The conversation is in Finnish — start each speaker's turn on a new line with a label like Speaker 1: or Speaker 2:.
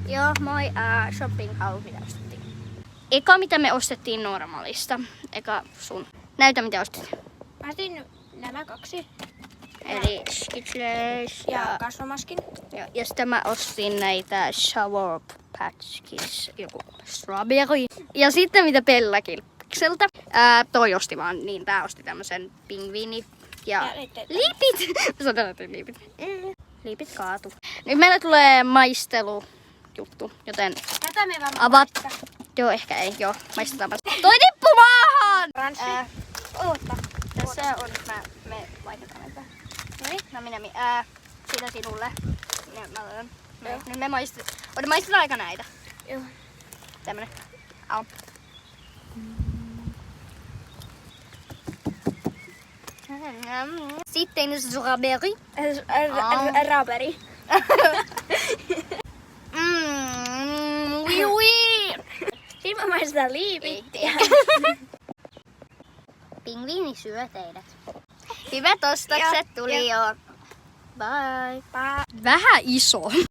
Speaker 1: Joo, moi. Shopping haul, mitä ostettiin? Eka mitä me ostettiin normaalista. Eka sun. Näytä mitä ostit.
Speaker 2: Mä ostin nämä 2.
Speaker 1: Eli Skittlers
Speaker 2: Ja kasvomaskin.
Speaker 1: ja sitten mä ostin näitä Sour Patch Kids, joku strawberry. Ja sitten mitä Bella Kilpikseltä. Toi osti vaan, niin tää osti tämmösen pingviini. Ja liipit! Sanotaan liipit. Liipit kaatu. Nyt meillä tulee maistelujuttu, joten
Speaker 2: Tätä me varmaan
Speaker 1: avat. Joo, ehkä ei. Joo, maistetaan. Toi tippu maahan!
Speaker 2: Ranssi.
Speaker 1: Oota. Tässä on, me laitetaan näitä. Noniin, no minä. Siitä sinulle. Mä otan. Nyt me maistetaan aika näitä.
Speaker 2: Joo.
Speaker 1: Tämmönen. Au. Sitten strawberry.
Speaker 2: Raspberry.
Speaker 1: Oui, oui.
Speaker 2: Siinä mä maistan liipittiä.
Speaker 1: Pingviini syö teidät. Hyvät ostokset tuli jo. Bye.
Speaker 2: Bye.
Speaker 1: Vähän iso.